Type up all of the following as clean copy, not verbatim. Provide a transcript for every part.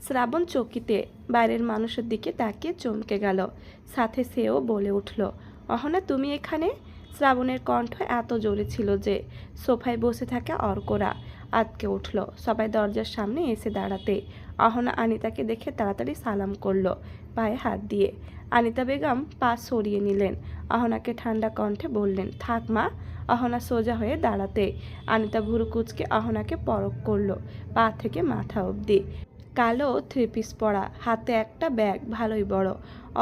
শ্রাবণ চকিতে বাইরের মানুষের দিকে তাকিয়ে চমকে গেল। সাথে সেও বলে উঠল, অহনা তুমি এখানে? শ্রাবণের কণ্ঠ এত জোরে ছিল যে সোফায় বসে থাকা অর্করা আটকে উঠল। সবাই দরজার সামনে এসে দাঁড়াতে অহনা আনিতাকে দেখে তাড়াতাড়ি সালাম করলো পায়ে হাত দিয়ে। আনিতা বেগম পা সরিয়ে নিলেন। অহনাকে ঠান্ডা কণ্ঠে বললেন, থাক মা। অহনা সোজা হয়ে দাঁড়াতে আনিতা ভুরু কুঁচকে অহনাকে পরখ করলো পা থেকে মাথা অবধি। কালো থ্রি পিস পরা, হাতে একটা ব্যাগ ভালোই বড়।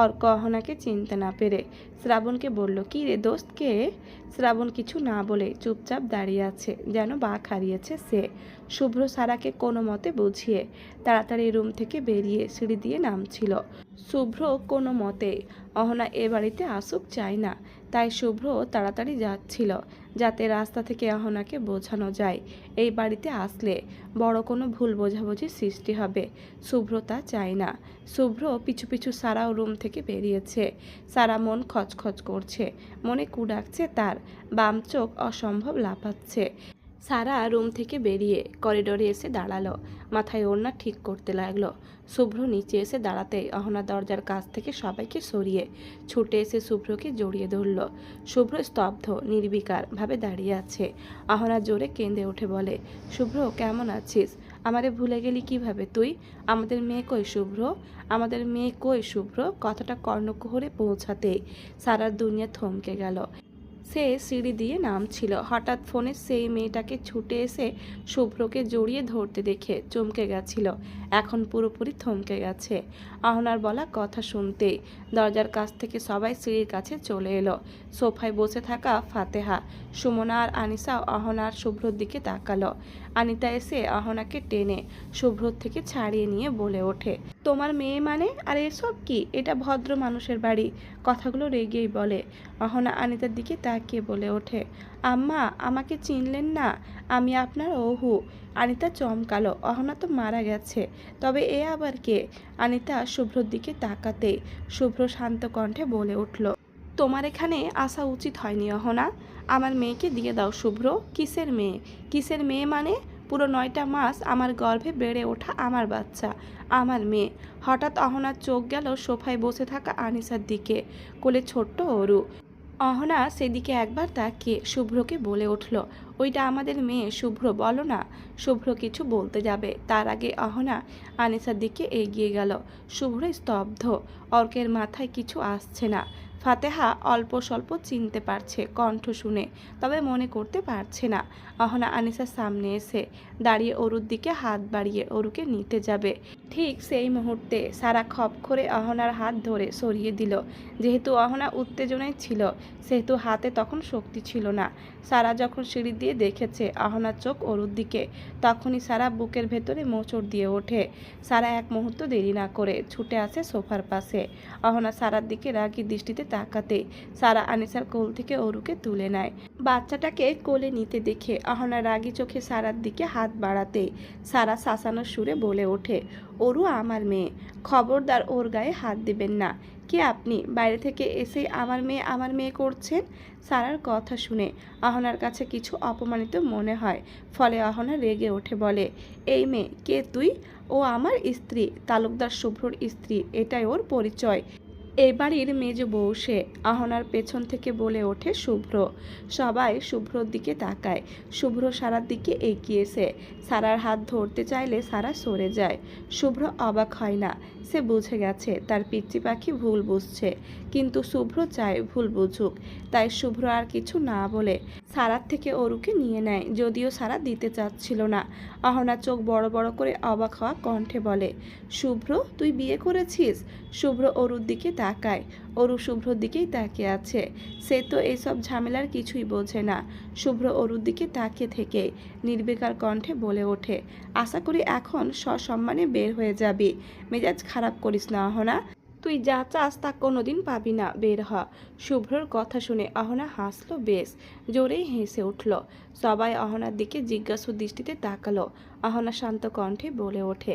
অর্ক অহনাকে চিনতে না পেরে শ্রাবণকে বলল, কি রে দোস্ত, কে? শ্রাবণ কিছু না বলে চুপচাপ দাঁড়িয়ে আছে, যেন বাঁক হারিয়েছে সে। শুভ্র সারাকে কোনো মতে বুঝিয়ে তাড়াতাড়ি রুম থেকে বেরিয়ে সিঁড়ি দিয়ে নামছিল। শুভ্র কোনো মতে অহনা এ বাড়িতে আসুক চায় না, তাই শুভ্র তাড়াতাড়ি যাচ্ছিল যাতে রাস্তা থেকে অহনাকে বোঝানো যায় এই বাড়িতে আসলে বড় কোনো ভুল বোঝাবুঝির সৃষ্টি হবে। শুভ্র তা চায় না। শুভ্র পিছু পিছু সারাও রুম থেকে বেরিয়েছে। সারা মন খচখচ করছে, মনে কুড়াচ্ছে তার, বাম চোখ অসম্ভব লাফাচ্ছে। সারা রুম থেকে বেরিয়ে করিডোরে এসে দাঁড়ালো, মাথায় ওড়না ঠিক করতে লাগলো। শুভ্র নিচে এসে দাঁড়াতেই অহনা দরজার কাছ থেকে সবাইকে সরিয়ে ছুটে এসে শুভ্রকে জড়িয়ে ধরল। শুভ্র স্তব্ধ নির্বিকার ভাবে দাঁড়িয়ে আছে। অহনা জোরে কেঁদে উঠে বলে, শুভ্র কেমন আছিস? আমারে ভুলে গেলি কিভাবে তুই? আমাদের মেয়ে কই শুভ্র? আমাদের মেয়ে কই শুভ্র? কথাটা কর্ণকুহরে পৌঁছাতেই সারার দুনিয়া থমকে গেল। সে সিঁড়ি দিয়ে নামছিল, হঠাৎ ফোনে সেই মেয়েটাকে ছুটে এসে শুভ্রকে জড়িয়ে ধরতে দেখে চমকে গেছিল। এখন পুরোপুরি থমকে গেছে। অহনার বলা কথা শুনতেই দরজার কাছ থেকে সবাই সিঁড়ির কাছে চলে এলো। সোফায় বসে থাকা ফাতেহা, সুমনা আর আনিসা অহনার শুভ্রর দিকে তাকালো। আনিতা এসে অহনাকে টেনে শুভ্রর থেকে ছাড়িয়ে নিয়ে বলে ওঠে, তোমার মেয়ে মানে? আর এসব কি? এটা ভদ্র মানুষের বাড়ি। কথাগুলো রেগেই বলে। অহনা আনিতার দিকে তাকিয়ে বলে ওঠে, আম্মা আমাকে চিনলেন না? আমি আপনার ওহু। আনিতা চমকালো, অহনা তো মারা গেছে, তবে এ আবার কে? আনিতা শুভ্রর দিকে তাকাতে শুভ্র শান্ত কণ্ঠে বলে উঠল, তোমার এখানে আসা উচিত হয়নি অহনা। আমার মেয়েকে দিয়ে দাও শুভ্র। কিসের মেয়ে? কিসের মেয়ে মানে? পুরো 9টা মাস আমার গর্ভে বেড়ে ওঠা আমার বাচ্চা, আমার মেয়ে। হঠাৎ অহনার চোখ গেল সোফায় বসে থাকা আনিসার দিকে, কোলে ছোট্ট অরু। অহনা সেদিকে একবার তাকিয়ে শুভ্রকে বলে উঠল, ওইটা আমাদের মেয়ে শুভ্র, বলো না। শুভ্র কিছু বলতে যাবে তার আগে অহনা আনিসার দিকে এগিয়ে গেল। শুভ্র স্তব্ধ, অর্কের মাথায় কিছু আসছে না। ফাতেহা অল্প স্বল্প চিনতে পারছে কণ্ঠ শুনে, তবে মনে করতে পারছে না। অহনা আনিসার সামনে এসে দাঁড়িয়ে অরুর দিকে হাত বাড়িয়ে অরুকে নিতে যাবে। ঠিক সেই মুহূর্তে সারা খপ করে অহনার হাত ধরে সরিয়ে দিল। যেহেতু অহনা উত্তেজনায় ছিল সেহেতু হাতে তখন শক্তি ছিল না। সারা যখন সিঁড়ি দিয়ে দেখেছে অহনার চোখ অরুর দিকে, তখনই সারা বুকের ভেতরে মোচড় দিয়ে ওঠে। সারা এক মুহূর্ত দেরি না করে ছুটে আসে সোফার পাশে। অহনা সারার দিকে রাগী দৃষ্টিতে তাকাতে সারা আনিসার কোল থেকে অরুকে তুলে নেয়। বাচ্চাটাকে কোলে নিতে দেখে অহনা রাগী চোখে সারার দিকে হাত বাড়াতে সারা শাসানোর সুরে বলে ওঠে, অরু আমার মেয়ে, খবরদার ওর গায়ে হাত দিবেন না। কে আপনি? বাইরে থেকে এসে আমার মেয়ে করছেন? সারার কথা শুনে অহনার কাছে কিছু অপমানিত মনে হয়, ফলে অহনা রেগে ওঠে বলে, এই মেয়ে কে তুই? ও আমার স্ত্রী, তালুকদার শুভ্রর স্ত্রী, এটাই ওর পরিচয়। এই বাড়ির মেজ বউ সে। অহনার পেছন থেকে বলে ওঠে শুভ্র। সবাই শুভ্রর দিকে তাকায়। শুভ্র সারার দিকে এগিয়েছে, সারার হাত ধরতে চাইলে সারা সরে যায়। শুভ্র অবাক হয় না, সে বুঝে গেছে তার পিচ্চি পাখি ভুল বুঝছে, কিন্তু শুভ্র চায় ভুল বুঝুক। তাই শুভ্র আর কিছু না বলে সারার থেকে অরুকে নিয়ে নেয়, যদিও সারা দিতে চাচ্ছিল না। অহনা চোখ বড় বড় করে অবাক হওয়া কণ্ঠে বলে, শুভ্র তুই বিয়ে করেছিস? শুভ্র অরুর দিকে তাকায়। অরু শুভ্রর দিকেই তাকিয়ে আছে। সে তো এইসব ঝামেলার কিছুই বোঝে না। শুভ্র অরুর দিকে তাকিয়ে থেকে নির্বিকার কণ্ঠে বলে ওঠে, আশা করি এখন সসম্মানে বের হয়ে যাবি। মেজাজ খারাপ করিস না অহনা, তুই যা চাস তা কোনোদিন পাবি না, বের হ। শুভ্রর কথা শুনে অহনা হাসলো, বেশ জোরেই হেসে উঠল। সবাই অহনার দিকে জিজ্ঞাসু দৃষ্টিতে তাকালো। অহনা শান্ত কণ্ঠে বলে ওঠে,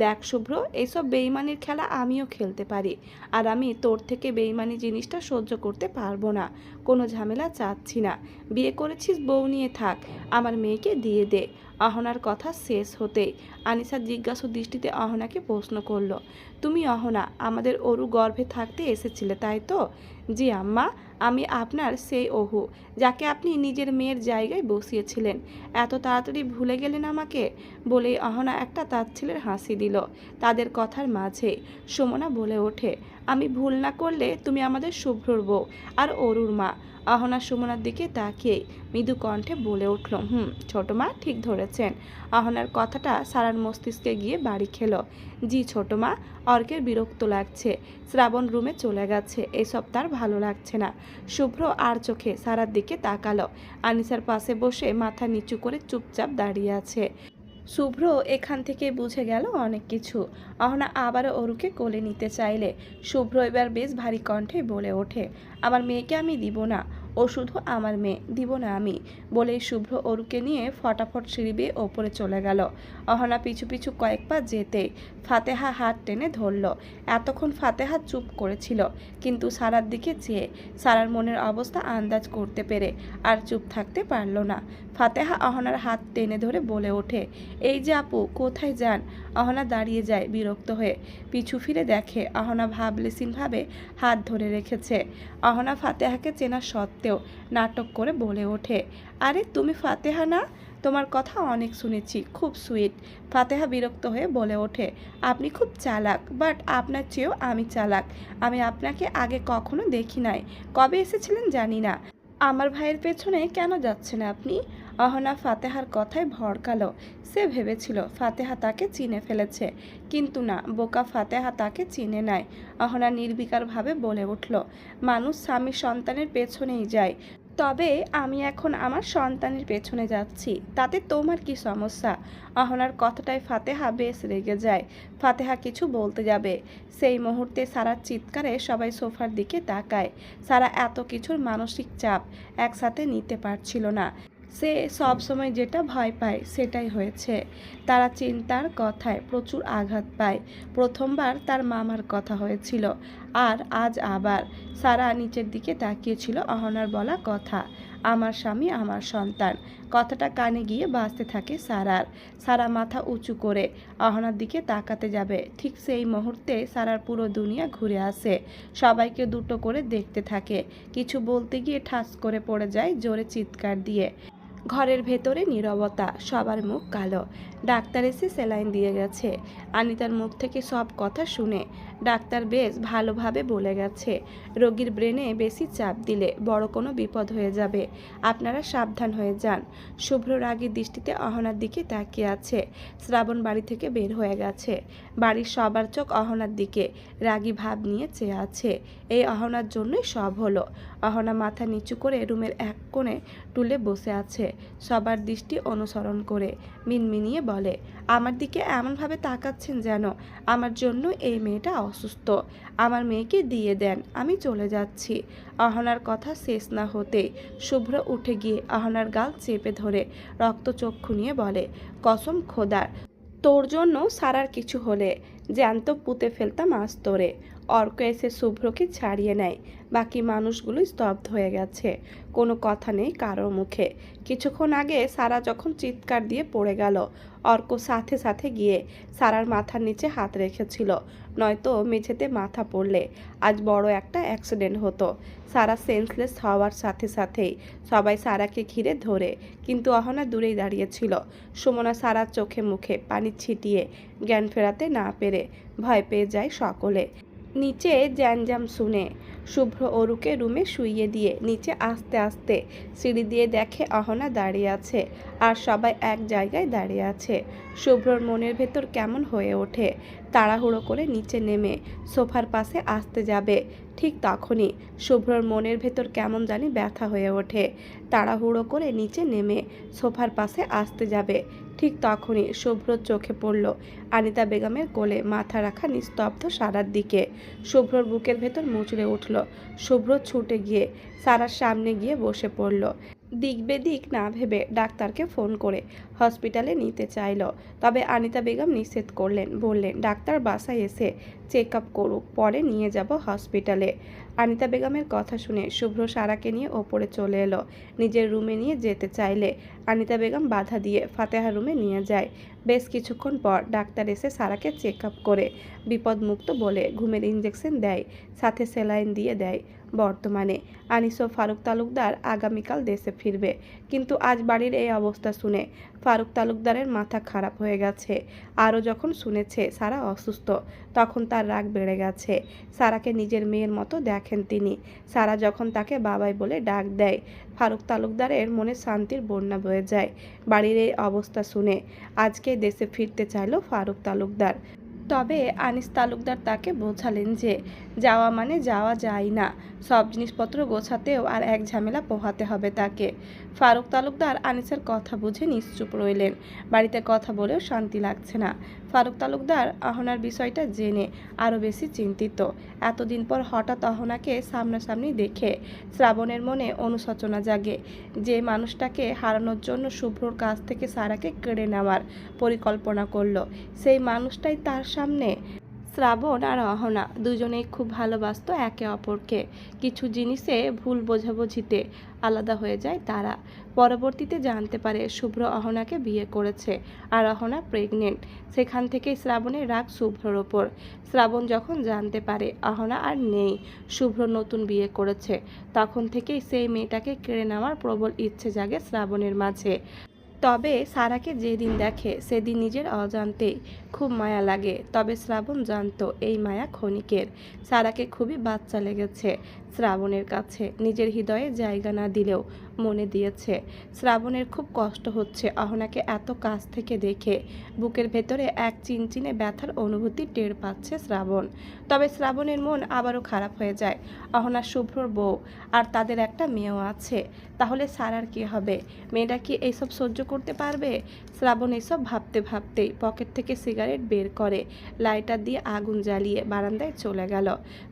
দেখ শুভ্র, এইসব বেইমানির খেলা আমিও খেলতে পারি, আর আমি তোর থেকে বেইমানি জিনিসটা সহ্য করতে পারবো না। কোনো ঝামেলা চাচ্ছি না। বিয়ে করেছিস, বউ নিয়ে থাক, আমার মেয়েকে দিয়ে দে। অহনার কথা শেষ হতেই আনিসা জিজ্ঞাসু দৃষ্টিতে অহনাকে প্রশ্ন করল, তুমি অহনা আমাদের অরু গর্ভে থাকতে এসেছিলে তাই তো? জি আম্মা, আমি আপনার সেই অহু যাকে আপনি নিজের মেয়ের জায়গায় বসিয়েছিলেন। এত তাড়াতাড়ি ভুলে গেলেন আমাকে? বলেই অহনা একটা তাচ্ছিলের হাসি দিল। তাদের কথার মাঝে সুমনা বলে ওঠে, আমি ভুল না করলে তুমি আমাদের শুভ্রর বউ আর অরুর মা। অহনা সুমনার দিকে তাকিয়ে মৃদু কণ্ঠে বলে উঠল, ছোট মা ঠিক ধরেছেন। অহনার কথাটা সারার মস্তিষ্কে গিয়ে বাড়ি খেলো। জি ছোট মা, অর্কের বিরক্ত লাগছে। শ্রাবণ রুমে চলে গেছে, এসব তার ভালো লাগছে না। শুভ্র আর চোখে সারার দিকে তাকালো। আনিসার পাশে বসে মাথা নিচু করে চুপচাপ দাঁড়িয়ে আছে। শুভ্র এখান থেকে বুঝে গেল অনেক কিছু। অহনা আবারও অরুকে কোলে নিতে চাইলে শুভ্র এবার বেশ ভারী কণ্ঠে বলে ওঠে, আমার মেয়েকে আমি দিব না, ও শুধু আমার মেয়ে, দিব না আমি। বলেই শুভ্র অরুকে নিয়ে ফটাফট সিঁড়ি বেয়ে ওপরে চলে গেল। অহনা পিছু পিছু কয়েক পা যেতেই ফাতেহা হাত টেনে ধরল। এতক্ষণ ফাতেহা চুপ করেছিল, কিন্তু সারার দিকে চেয়ে সারার মনের অবস্থা আন্দাজ করতে পেরে আর চুপ থাকতে পারল না। ফাতেহা অহনার হাত টেনে ধরে বলে ওঠে, এই যে আপু, কোথায় যান? অহনা দাঁড়িয়ে যায় বিরক্ত হয়ে। পিছু ফিরে দেখে অহনা ভাবলেশীনভাবে হাত ধরে রেখেছে। অহনা ফাতেহাকে চেনা সত্ত্বেও নাটক করে বলে ওঠে, আরে তুমি ফাতেহা না? তোমার কথা অনেক শুনেছি, খুব সুইট। ফাতেহা বিরক্ত হয়ে বলে ওঠে, আপনি খুব চালাক, বাট আপনার চেয়েও আমি চালাক। আমি আপনাকে আগে কখনো দেখি নাই, কবে এসেছিলেন জানি না। আমার ভাইয়ের পেছনে কেন যাচ্ছেন আপনি? অহনা ফাতেহার কথায় ভড়কালো। সে ভেবেছিল ফাতেহা তাকে চিনে ফেলেছে, কিন্তু না, বোকা ফাতেহা তাকে চিনে নাই। অহনা নির্বিকারভাবে বলে উঠল, মানুষ স্বামী সন্তানের পেছনেই যায়, তবে আমি এখন আমার সন্তানের পেছনে যাচ্ছি, তাতে তোমার কি সমস্যা? অহনার কথাটায় ফাতেহা বেশ রেগে যায়। ফাতেহা কিছু বলতে যাবে, সেই মুহূর্তে সারার চিৎকারে সবাই সোফার দিকে তাকায়। সারা এত কিছুর মানসিক চাপ একসাথে নিতে পারছিল না। সে সব সময় যেটা ভয় পায় সেটাই হয়েছে। তারা চিন্তার কথায় প্রচুর আঘাত পায়। প্রথমবার তার মামার কথা হয়েছিল, আর আজ আবার। সারা নিচের দিকে তাকিয়েছিল অহনার বলা কথা, আমার স্বামী আমার সন্তান। কথাটা কানে গিয়ে বাজতে থাকে সারার। সারা মাথা উঁচু করে অহনার দিকে তাকাতে যাবে, ঠিক সেই মুহূর্তে সারার পুরো দুনিয়া ঘুরে আসে। সবাইকে দুটো করে দেখতে থাকে। কিছু বলতে গিয়ে ঠাস করে পড়ে যায় জোরে চিৎকার দিয়ে। ঘরের ভেতরে নীরবতা, সবার মুখ কালো। ডাক্তার এসে স্যালাইন দিয়ে গেছে। আনিতার মুখ থেকে সব কথা শুনে ডাক্তার বেশ ভালোভাবে বলে গেছে, রোগীর ব্রেনে বেশি চাপ দিলে বড় কোনো বিপদ হয়ে যাবে, আপনারা সাবধান হয়ে যান। শুভ্র রাগী দৃষ্টিতে অহনার দিকে তাকিয়ে আছে। শ্রাবণ বাড়ি থেকে বের হয়ে গেছে। বাড়ির সবার চোখ অহনার দিকে রাগী ভাব নিয়ে চেয়ে আছে। এই অহনার জন্যই সব হলো। অহনা মাথা নিচু করে রুমের এক কোণে টুলে বসে আছে, সবার দৃষ্টি অনুসরণ করে মিনমিনিয়ে বলে, আমার দিকে এমনভাবে তাকাচ্ছেন যেন আমার জন্য এই মেয়েটা অসুস্থ। আমার মেয়েকে দিয়ে দেন, আমি চলে যাচ্ছি। অহনার কথা শেষ না হতেই শুভ্র উঠে গিয়ে অহনার গাল চেপে ধরে রক্তচক্ষু নিয়ে বলে, কসম খোদার, তোর জন্য সারার কিছু হলে জ্যান্ত পুঁতে ফেলতাম আজ তোরে। অর্ক এসে শুভ্রকে ছাড়িয়ে নেয়। বাকি মানুষগুলো স্তব্ধ হয়ে গেছে, কোনো কথা নেই কারোর মুখে। কিছুক্ষণ আগে সারা যখন চিৎকার দিয়ে পড়ে গেল, অর্ক সাথে সাথে গিয়ে সারার মাথার নিচে হাত রেখেছিল, নয়তো মেঝেতে মাথা পড়লে আজ বড় একটা অ্যাক্সিডেন্ট হতো। সারা সেন্সলেস হওয়ার সাথে সাথেই সবাই সারাকে ঘিরে ধরে, কিন্তু অহনা দূরেই দাঁড়িয়েছিল। সুমনা সারার চোখে মুখে পানি ছিটিয়ে জ্ঞান ফেরাতে না পেরে ভয় পেয়ে যায় সকলে। নিচে জ্যানজাম শুনে শুভ্র অরুকে রুমে শুইয়ে দিয়ে নিচে আস্তে আস্তে সিঁড়ি দিয়ে দেখে অহনা দাঁড়িয়ে আছে, আর সবাই এক জায়গায় দাঁড়িয়ে আছে। শুভ্রর মনের ভেতর কেমন হয়ে ওঠে। তাড়াহুড়ো করে নিচে নেমে সোফার পাশে আসতে যাবে, ঠিক তখনই শুভ্রর মনের ভেতর কেমন জানি ব্যথা হয়ে ওঠে। তাড়াহুড়ো করে নিচে নেমে সোফার পাশে আসতে যাবে, ঠিক তখনই শুভ্রর চোখে পড়ল আনিতা বেগমের কোলে মাথা রাখা নিস্তব্ধ সারার দিকে। শুভ্রর বুকের ভেতর মুচড়ে উঠল। শুভ্র ছুটে গিয়ে সারার সামনে গিয়ে বসে পড়ল। দিক বেদিক না ভেবে ডাক্তারকে ফোন করে হসপিটালে নিতে চাইল। তবে আনিতা বেগম নিষেধ করলেন, বললেন ডাক্তার বাসায় এসে চেক আপ করুক, পরে নিয়ে যাব হসপিটালে। আনিতা বেগমের কথা শুনে শুভ্র সারাকে নিয়ে ওপরে চলে এলো। নিজের রুমে নিয়ে যেতে চাইলে আনিতা বেগম বাধা দিয়ে ফাতেহার রুমে নিয়ে যায়। বেশ কিছুক্ষণ পর ডাক্তার এসে সারাকে চেক আপ করে বিপদমুক্ত বলে ঘুমের ইঞ্জেকশন দেয়, সাথে স্যালাইন দিয়ে দেয়। বর্তমানে আনিস ও ফারুক তালুকদার আগামীকাল দেশে ফিরবে, কিন্তু আজ বাড়ির এই অবস্থা শুনে ফারুক তালুকদারের মাথা খারাপ হয়ে গেছে। আরও যখন শুনেছে সারা অসুস্থ, তখন তার রাগ বেড়ে গেছে। সারাকে নিজের মেয়ের মতো দেখেন তিনি। সারা যখন তাকে বাবাই বলে ডাক দেয়, ফারুক তালুকদারের মনে শান্তির বন্যা বয়ে যায়। বাড়ির এই অবস্থা শুনে আজকে দেশে ফিরতে চাইল ফারুক তালুকদার। তবে আনিস তালুকদার তাকে বোঝালেন যে যাওয়া মানে যাওয়া যায় না, সব জিনিসপত্র গোছাতেও আর এক ঝামেলা পোহাতে হবে তাকে। ফারুক তালুকদার আনিসের কথা বুঝে নিশ্চুপ রইলেন। বাড়িতে কথা বলেও শান্তি লাগছে না। ফারুক তালুকদার অহনার বিষয়টা জেনে আরও বেশি চিন্তিত। এতদিন পর হঠাৎ অহনাকে সামনাসামনি দেখে শ্রাবণের মনে অনুশোচনা জাগে। যে মানুষটাকে হারানোর জন্য শুভ্রর কাছ থেকে সারাকে কেড়ে নেওয়ার পরিকল্পনা করলো, সেই মানুষটাই তার সামনে। শ্রাবণ আর অহনা দুজনেই খুব ভালোবাসতো একে অপরকে। কিছু জিনিসে ভুল বোঝাবুঝিতে আলাদা হয়ে যায় তারা। পরবর্তীতে জানতে পারে শুভ্র অহনাকে বিয়ে করেছে আর অহনা প্রেগনেন্ট। সেখান থেকেই শ্রাবণের রাগ শুভ্রর ওপর। শ্রাবণ যখন জানতে পারে অহনা আর নেই, শুভ্র নতুন বিয়ে করেছে, তখন থেকেই সেই মেয়েটাকে কেড়ে নেওয়ার প্রবল ইচ্ছে জাগে শ্রাবণের মাঝে। তবে সারাকে যেদিন দেখে সেদিন নিজের অজান্তেই খুব মায়া লাগে। তবে শ্রাবণ জানতো এই মায়া ক্ষণিকের। সারাকে খুবই বাচ্চা লেগেছে শ্রাবণের কাছে, নিজের হৃদয়ে জায়গা না দিলেও মনে দিয়েছে। শ্রাবণের খুব কষ্ট হচ্ছে অহনাকে এত কাছ থেকে দেখে। বুকের ভেতরে এক চিনচিনে ব্যথার অনুভূতি টের পাচ্ছে শ্রাবণ। তবে শ্রাবণের মন আবারও খারাপ হয়ে যায়। অহনা শুভ্রর বউ, আর তাদের একটা মেয়েও আছে। তাহলে সারার কি হবে? মেয়েটা কি এইসব সহ্য করতে পারবে? শ্রাবণ এসব ভাবতে ভাবতেই পকেট থেকে সিগারেট বের করে লাইটার দিয়ে আগুন জ্বালিয়ে বারান্দায় চলে গেল।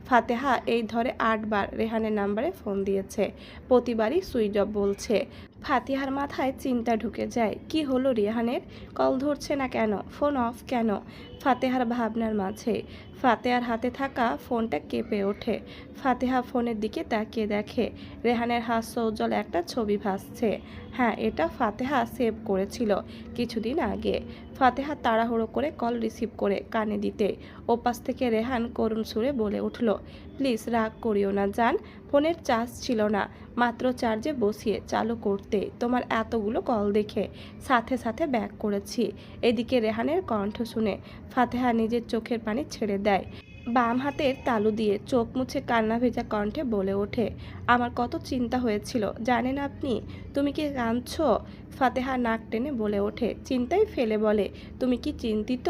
ফাতেহা এই ধরে 8 বার রেহানের নাম্বারে ফোন দিয়েছে, প্রতিবারই সুইচ অফ বলছে। ফাতিহার মাথায় চিন্তা ঢুকে যায়, কি হলো রেহানের? কল ধরছে না কেন? ফোন অফ কেন? ফাতেহার ভাবনার মাঝে ফাতেহার হাতে থাকা ফোনটা কেঁপে ওঠে। ফাতেহা ফোনের দিকে তাকিয়ে দেখে রেহানের হাস্যোজ্জ্বল একটা ছবি ভাসছে। হ্যাঁ, এটা ফাতেহা সেভ করেছিল কিছুদিন আগে। ফাতেহা তাড়াহুড়ো করে কল রিসিভ করে কানে দিতে ওপাশ থেকে রেহান করুণ সুরে বলে উঠল, প্লিজ রাগ করিও না জান, ফোনের চার্জ ছিল না, মাত্র চার্জে বসিয়ে চালু করতে তোমার এতগুলো কল দেখে সাথে সাথে ব্যাক করেছি। এদিকে রেহানের কণ্ঠ শুনে ফাতেহা নিজের চোখের পানি ছেড়ে দেয়। বাম হাতের তালু দিয়ে চোখ মুছে কান্না ভেজা কণ্ঠে বলে ওঠে, আমার কত চিন্তা হয়েছিল জানেন আপনি? তুমি কি কাঁদছো? ফাতেহা নাক টেনে বলে ওঠে, চিন্তায় ফেলে বলে, তুমি কি চিন্তিত?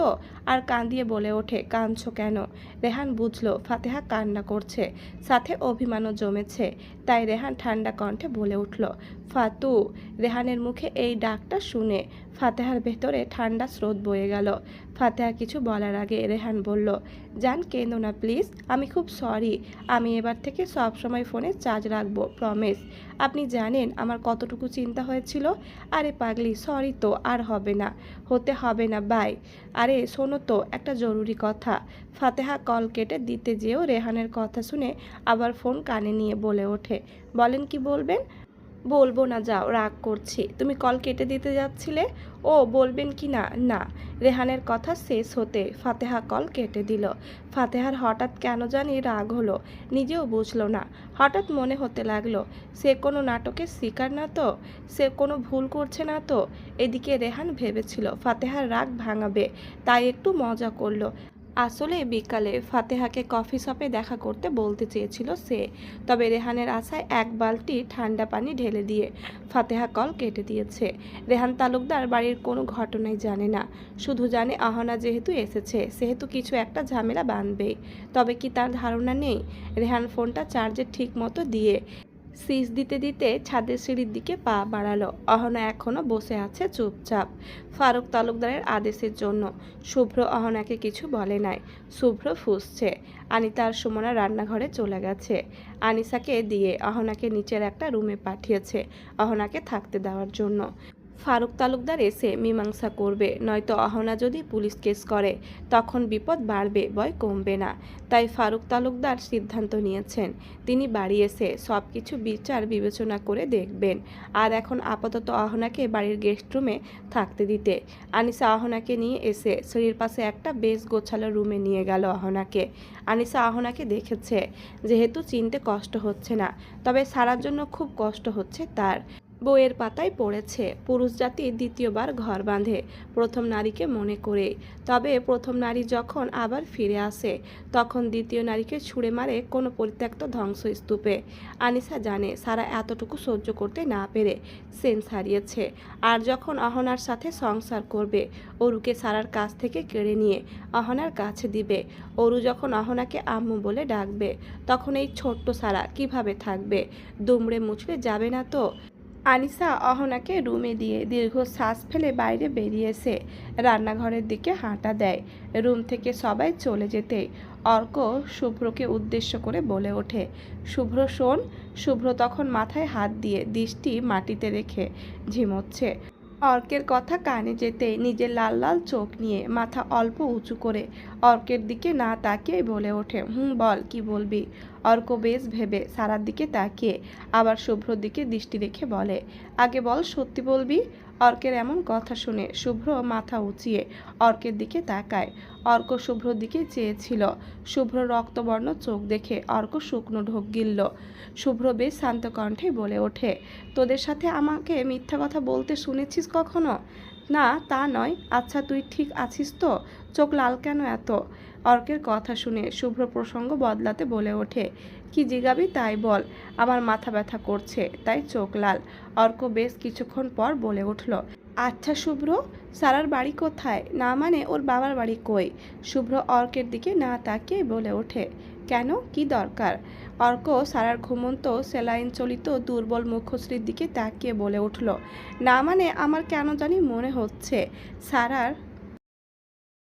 আর কাঁদিয়ে বলে ওঠে, কাঁদছো কেন? রেহান বুঝলো ফাতেহা কান্না করছে, সাথে অভিমানও জমেছে। তাই রেহান ঠান্ডা কণ্ঠে বলে উঠল, ফাতু। রেহানের মুখে এই ডাকটা শুনে ফাতেহার ভেতরে ঠান্ডা স্রোত বয়ে গেল। ফাতেহা কিছু বলার আগে রেহান বলল, জান কেঁদো না প্লিজ, আমি খুব সরি। আমি এবার থেকে সব সময় ফোনে চার্জ রাখবো, প্রমিস। আপনি জানেন আমার কতটুকু চিন্তা হয়েছিল? আরে পাগলি, সরি তো আর হবে না, হতে হবে না, বাই। আরে শোনো তো, একটা জরুরি কথা। ফাতেহা কল কেটে দিতে যেও রেহানের কথা শুনে আবার ফোন কানে নিয়ে বলে ওঠে, বলেন কি বলবেন? বলবো না, যাও, রাগ করছি। তুমি কল কেটে দিতে যাচ্ছিলে? ও বলবেন কি না? না। রেহানের কথা শেষ হতে ফাতেহা কল কেটে দিল। ফাতেহার হঠাৎ কেন জানি রাগ হলো, নিজেও বুঝলো না। হঠাৎ মনে হতে লাগলো সে কোনো নাটকের শিকার না তো, সে কোনো ভুল করছে না তো। এদিকে রেহান ভেবেছিল ফাতেহার রাগ ভাঙাবে, তাই একটু মজা করলো। আসলে বিকালে ফাতেহাকে কফি শপে দেখা করতে বলতে চেয়েছিল সে। তবে রেহানের আশায় এক বালতি ঠান্ডা পানি ঢেলে দিয়ে ফাতেহা কল কেটে দিয়েছে। রেহান তালুকদার বাড়ির কোনো ঘটনাই জানে না, শুধু জানে আহনা যেহেতু এসেছে সেহেতু কিছু একটা ঝামেলা বাঁধবেই। তবে কি তার ধারণা নেই? রেহান ফোনটা চার্জে ঠিক মতো দিয়ে সিজ দিতে দিতে ছাদের সিঁড়ির দিকে পা বাড়ালো। অহনা এখনো বসে আছে চুপচাপ, ফারুক তালুকদারের আদেশের জন্য। শুভ্র অহনাকে কিছু বলে নাই। শুভ্র ফুঁসছে। আনিতা আর সুমনা রান্নাঘরে চলে গেছে। আনিসাকে দিয়ে অহনাকে নিচের একটা রুমে পাঠিয়েছে অহনাকে থাকতে দেওয়ার জন্য। ফারুক তালুকদার এসে মীমাংসা করবে, নয়তো অহনা যদি পুলিশ কেস করে তখন বিপদ বাড়বে, ভয় কমবে না। তাই ফারুক তালুকদার সিদ্ধান্ত নিয়েছেন তিনি বাড়ি এসে সব কিছু বিচার বিবেচনা করে দেখবেন। আর এখন আপাতত অহনাকে বাড়ির গেস্ট রুমে থাকতে দিতে। আনিসা অহনাকে নিয়ে এসে সিঁড়ির পাশে একটা বেশ গোছালো রুমে নিয়ে গেল অহনাকে। আনিসা অহনাকে দেখেছে, যেহেতু চিনতে কষ্ট হচ্ছে না, তবে সারার জন্য খুব কষ্ট হচ্ছে তার। বইয়ের পাতায় পড়েছে পুরুষ জাতি দ্বিতীয়বার ঘর বাঁধে প্রথম নারীকে মনে করে। তবে প্রথম নারী যখন আবার ফিরে আসে তখন দ্বিতীয় নারীকে ছুঁড়ে মারে কোনো পরিত্যক্ত ধ্বংসস্তূপে। আনিসা জানে সারা এতটুকু সহ্য করতে না পেরে সেন্স হারিয়েছে। আর যখন অহনার সাথে সংসার করবে, অরুকে সারার কাছ থেকে কেড়ে নিয়ে অহনার কাছে দিবে, অরু যখন অহনাকে আম্মু বলে ডাকবে, তখন এই ছোট্ট সারা কিভাবে থাকবে? দুমড়ে মুচড়ে যাবে না তো? আনিসা অহনাকে রুমে দিয়ে দীর্ঘ শ্বাস ফেলে বাইরে বেরিয়েছে, রান্নাঘরের দিকে হাঁটা দেয়। রুম থেকে সবাই চলে যেতেই অর্ক শুভ্রকে উদ্দেশ্য করে বলে ওঠে, শুভ্র শোন। শুভ্র তখন মাথায় হাত দিয়ে দৃষ্টি মাটিতে রেখে ঝিমোচ্ছে। অর্কের কথা কানে যেতেই নিজের লাল লাল চোখ নিয়ে মাথা অল্প উঁচু করে অর্কের দিকে না তাকিয়ে বলে ওঠে, বল কি বলবি। অর্ক বেশ ভেবে সারার দিকে তাকিয়ে আবার শুভ্রর দিকে দৃষ্টি রেখে বলে, আগে বল সত্যি বলবি। অর্কের এমন কথা শুনে শুভ্র মাথা উঁচিয়ে অর্কের দিকে তাকায়। অর্ক শুভ্রর দিকে চেয়েছিল। শুভ্র রক্তবর্ণ চোখ দেখে অর্ক শুকনো ঢোক গিলল। শুভ্র বেশ শান্ত কণ্ঠে বলে ওঠে, তোদের সাথে আমাকে মিথ্যা কথা বলতে শুনেছিস কখনো? না তা নয়। আচ্ছা তুই ঠিক আছিস তো? চোখ লাল কেন এত? অর্কের কথা শুনে শুভ্র প্রসঙ্গ বদলাতে বলে ওঠে, কি জিগাবি তাই বল। আমার মাথা ব্যথা করছে তাই চোখ লাল। অর্ক বেশ কিছুক্ষণ পর বলে উঠল, আচ্ছা শুভ্র, সারার বাড়ি কোথায়? না মানে ওর বাবার বাড়ি কই? শুভ্র অর্কের দিকে না তাকিয়ে বলে ওঠে, কেন, কি দরকার? অর্ক সারার ঘুমন্ত সেলাইন চলিত দুর্বল মুখশ্রীর দিকে তাকিয়ে বলে উঠল, না মানে আমার কেন জানি মনে হচ্ছে সারার